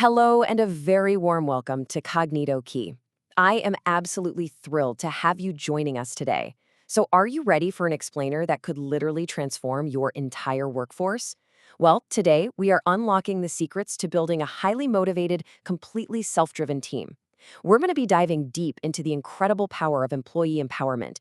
Hello and a very warm welcome to Kognito Key. I am absolutely thrilled to have you joining us today. So, are you ready for an explainer that could literally transform your entire workforce? Well, today we are unlocking the secrets to building a highly motivated, completely self-driven team. We're going to be diving deep into the incredible power of employee empowerment.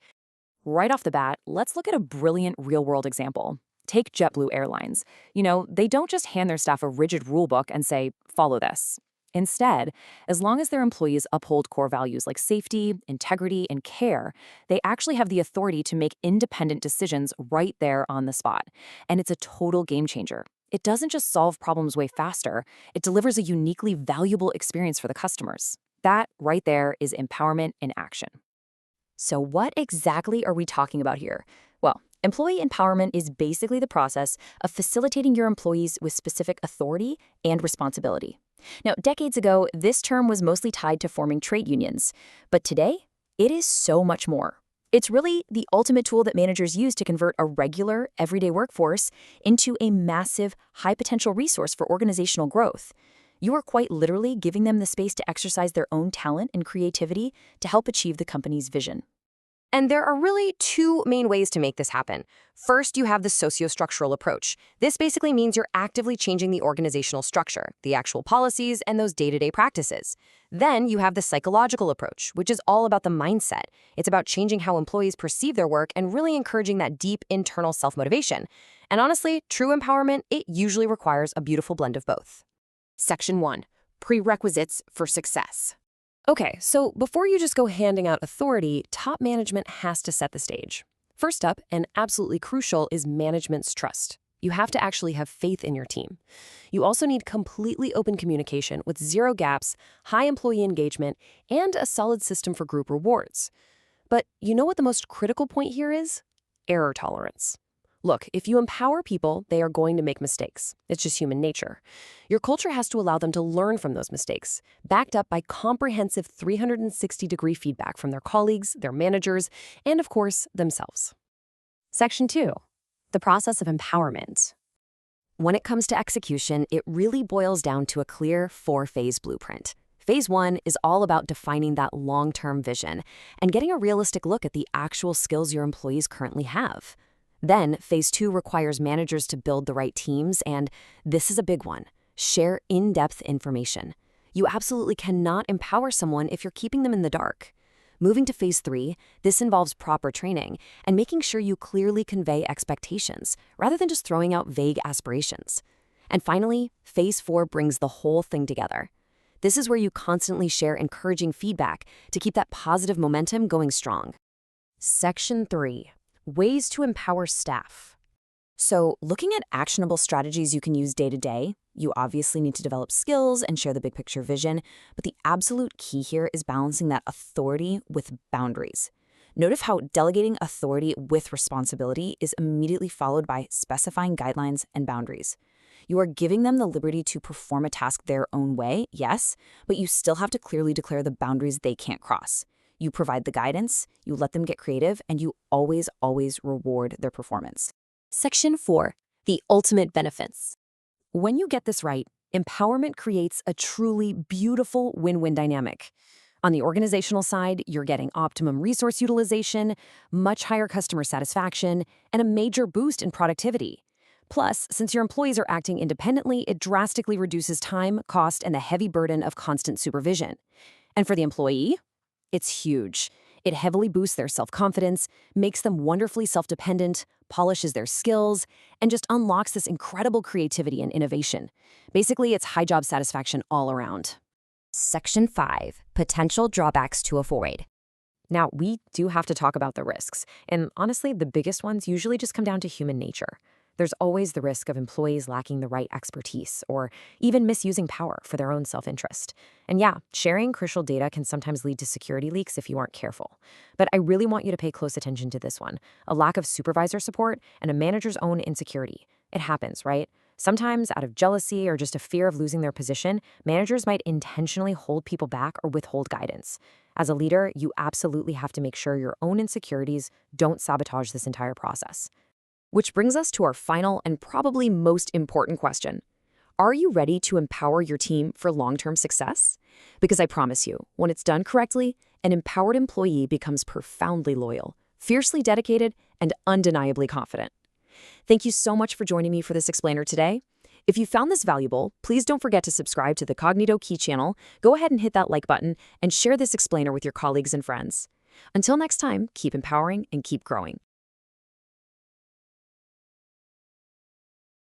Right off the bat, let's look at a brilliant real-world example. Take JetBlue Airlines. They don't just hand their staff a rigid rule book and say, follow this. Instead, as long as their employees uphold core values like safety, integrity, and care, they actually have the authority to make independent decisions right there on the spot. And it's a total game changer. It doesn't just solve problems way faster, it delivers a uniquely valuable experience for the customers. That right there is empowerment in action. So what exactly are we talking about here? Well, employee empowerment is basically the process of facilitating your employees with specific authority and responsibility. Now, decades ago, this term was mostly tied to forming trade unions, but today, it is so much more. It's really the ultimate tool that managers use to convert a regular, everyday workforce into a massive, high-potential resource for organizational growth. You are quite literally giving them the space to exercise their own talent and creativity to help achieve the company's vision. And there are really two main ways to make this happen. First, you have the socio-structural approach. This basically means you're actively changing the organizational structure, the actual policies, and those day-to-day practices. Then you have the psychological approach, which is all about the mindset. It's about changing how employees perceive their work and really encouraging that deep internal self-motivation. And honestly, true empowerment, it usually requires a beautiful blend of both. Section 1. Prerequisites for success. Okay, so before you just go handing out authority, top management has to set the stage. First up, and absolutely crucial, is management's trust. You have to actually have faith in your team. You also need completely open communication with zero gaps, high employee engagement, and a solid system for group rewards. But you know what the most critical point here is? Error tolerance. Look, if you empower people, they are going to make mistakes. It's just human nature. Your culture has to allow them to learn from those mistakes, backed up by comprehensive 360-degree feedback from their colleagues, their managers, and of course, themselves. Section 2. The process of empowerment. When it comes to execution, it really boils down to a clear 4-phase blueprint. Phase 1 is all about defining that long-term vision and getting a realistic look at the actual skills your employees currently have. Then, Phase 2 requires managers to build the right teams, and this is a big one: share in-depth information. You absolutely cannot empower someone if you're keeping them in the dark. Moving to Phase 3, this involves proper training and making sure you clearly convey expectations, rather than just throwing out vague aspirations. And finally, Phase 4 brings the whole thing together. This is where you constantly share encouraging feedback to keep that positive momentum going strong. Section 3. Ways to empower staff. So, looking at actionable strategies you can use day to day, you obviously need to develop skills and share the big picture vision, but the absolute key here is balancing that authority with boundaries. Notice how delegating authority with responsibility is immediately followed by specifying guidelines and boundaries. You are giving them the liberty to perform a task their own way, yes, but you still have to clearly declare the boundaries they can't cross. You provide the guidance, you let them get creative, and you always reward their performance. Section 4. The ultimate benefits. When you get this right, empowerment creates a truly beautiful win-win dynamic. On the organizational side, you're getting optimum resource utilization, much higher customer satisfaction, and a major boost in productivity. Plus, since your employees are acting independently, it drastically reduces time, cost, and the heavy burden of constant supervision. And for the employee, it's huge. It heavily boosts their self-confidence, makes them wonderfully self-dependent, polishes their skills, and just unlocks this incredible creativity and innovation. Basically, it's high job satisfaction all around. Section 5. Potential drawbacks to avoid. Now, we do have to talk about the risks, and honestly, the biggest ones usually just come down to human nature. There's always the risk of employees lacking the right expertise or even misusing power for their own self-interest. And yeah, sharing crucial data can sometimes lead to security leaks if you aren't careful. But I really want you to pay close attention to this one: a lack of supervisor support and a manager's own insecurity. It happens, right? Sometimes, out of jealousy or just a fear of losing their position, managers might intentionally hold people back or withhold guidance. As a leader, you absolutely have to make sure your own insecurities don't sabotage this entire process. Which brings us to our final and probably most important question. Are you ready to empower your team for long-term success? Because I promise you, when it's done correctly, an empowered employee becomes profoundly loyal, fiercely dedicated, and undeniably confident. Thank you so much for joining me for this explainer today. If you found this valuable, please don't forget to subscribe to the Kognito Key channel, go ahead and hit that like button, and share this explainer with your colleagues and friends. Until next time, keep empowering and keep growing.